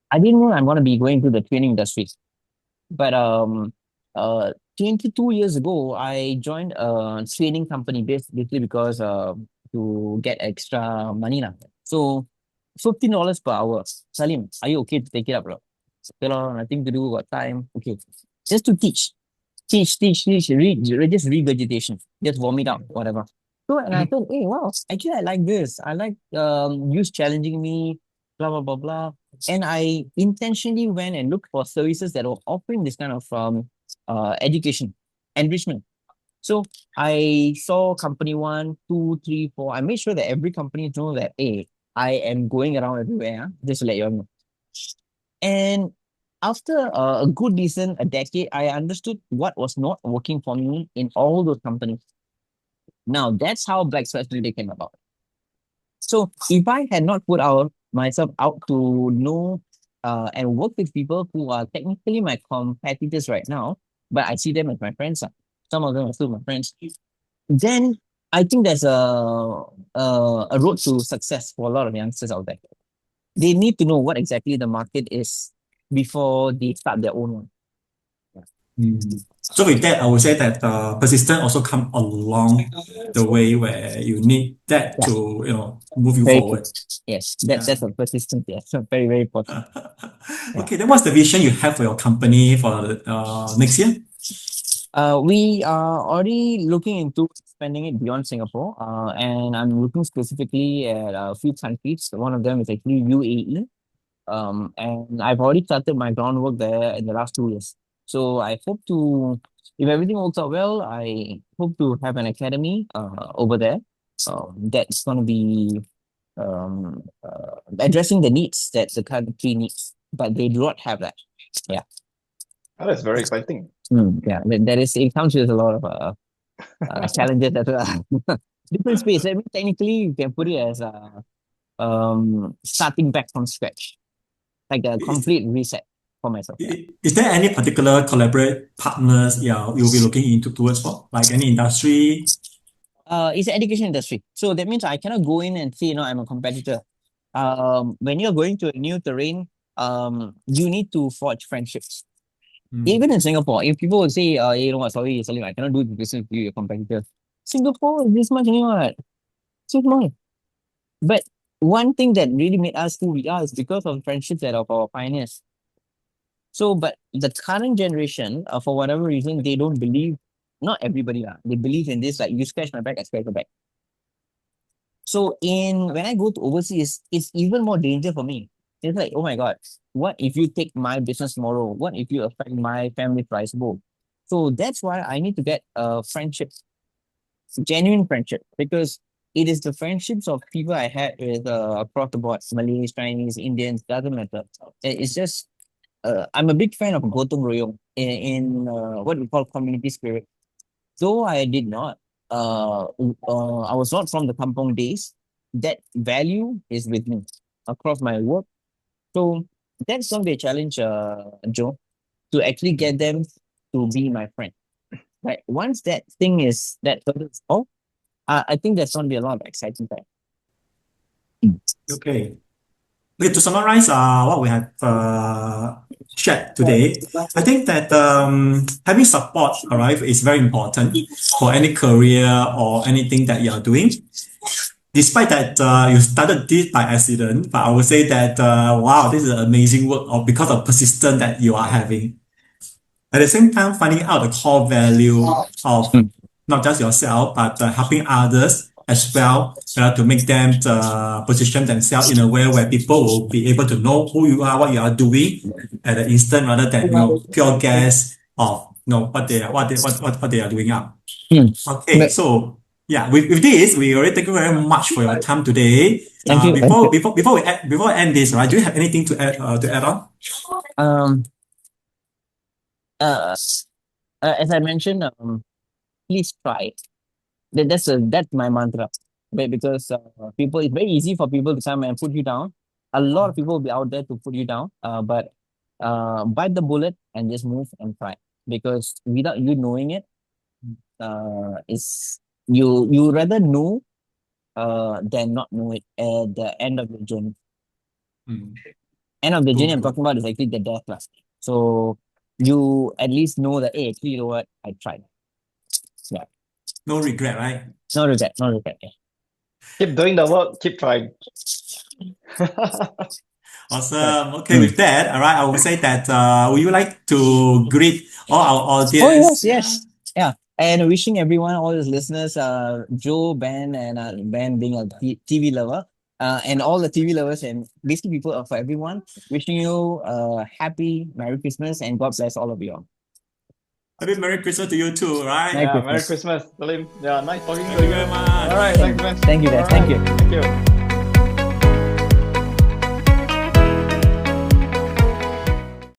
I didn't know I'm going to be going to the training industry. But 22 years ago, I joined a training company basically because to get extra money now. So $15 per hour. Salim, are you okay to take it up, bro? Okay, lor, nothing to do, got time. Okay. Just to teach. Just regurgitation. Just vomit out, whatever. So and I thought, hey, wow, actually I like this. I like use challenging me, blah blah blah blah. And I intentionally went and looked for services that were offering this kind of education, enrichment. So I saw company 1, 2, 3, 4. I made sure that every company know that, hey, I am going around everywhere, just to let you all know. And after a good decent a decade, I understood what was not working for me in all those companies. Now that's how BlacSpice really came about. So if I had not put myself out to know and work with people who are technically my competitors right now, but I see them as my friends, some of them are still my friends, then I think there's a road to success for a lot of youngsters out there. They need to know what exactly the market is before they start their own one. So with that, I would say that persistence also come along the way where you need that to move you Very forward. good. Yes, that's a persistent. Yes, so very very important. Okay, then what's the vision you have for your company for next year? We are already looking into expanding it beyond Singapore. And I'm looking specifically at a few countries. One of them is actually UAE. And I've already started my groundwork there in the last 2 years. So I hope to, if everything works out well, I hope to have an academy over there. That's going to be addressing the needs that the country needs, but they do not have that. Yeah. Oh, that's very exciting. Yeah, that is. It comes with a lot of challenges as well. Different space. I mean, technically, you can put it as starting back from scratch, like a complete reset for myself. Yeah. Is there any particular collaborate partners you'll be looking into towards for, like any industry? It's the education industry. So that means I cannot go in and say, I'm a competitor. When you're going to a new terrain, you need to forge friendships. Even in Singapore, if people will say, you know what, sorry, Salim, I cannot do business with you, your competitor. Singapore is this much anyway. So small. But one thing that really made us who we are is because of friendships that of our pioneers. So, but the current generation, for whatever reason, they don't believe, not everybody, they believe in this, like you scratch my back, I scratch your back. So when I go to overseas, it's even more danger for me. It's like, oh my God, what if you take my business tomorrow? What if you affect my family price bowl? So that's why I need to get a friendship, genuine friendship, because it is the friendships of people I had with across the board, Malays, Chinese, Indians, doesn't matter. It's just, I'm a big fan of Gotong Royong in what we call community spirit. Though I did not, I was not from the kampong days, that value is with me across my work. So that's going to be a challenge, Joe, to actually get them to be my friend. Right. Once that thing is that hurdle is off, I think there's going to be a lot of exciting time. Okay. Okay, to summarize what we have shared today, I think that having support, all right, is very important for any career or anything that you are doing. Despite that you started this by accident, but I would say that wow, this is amazing work of because of persistence that you are having. At the same time, finding out the core value of Mm. not just yourself, but helping others as well, to make them position themselves in a way where people will be able to know who you are, what you are doing at the instant, rather than pure guess of what they are, what they are doing up. Mm. Okay, But- so yeah, with this, we already thank you very much for your time today. Thank you. Before we end this, right? Do you have anything to add on? Um, as I mentioned, please try. That's my mantra. But because people, it's very easy for people to come and put you down. A lot of people will be out there to put you down. But bite the bullet and just move and try. Because without you knowing it, is you rather know than not know it at the end of the journey. Mm. End of the journey I'm True. talking about is actually the death class. So you at least know that, hey, actually, you know what, I tried. Yeah. No regret, right? No regret, no regret. Yeah. Keep doing the work, keep trying. Awesome. Okay, with that, all right, I will say that would you like to greet all our Oh audience? yes. Yeah. And wishing everyone, all his listeners, Joe, Ben, and Ben being a TV lover, and all the TV lovers and basically people, for everyone, wishing you a happy Merry Christmas and God bless all of you all. Happy Merry Christmas to you too, right? Merry Yeah, Merry Christmas. Christmas, Salim. Yeah, nice talking Thank to you you. very much. All right, thanks, man. Thank you, guys. All Thank right, you. Thank you.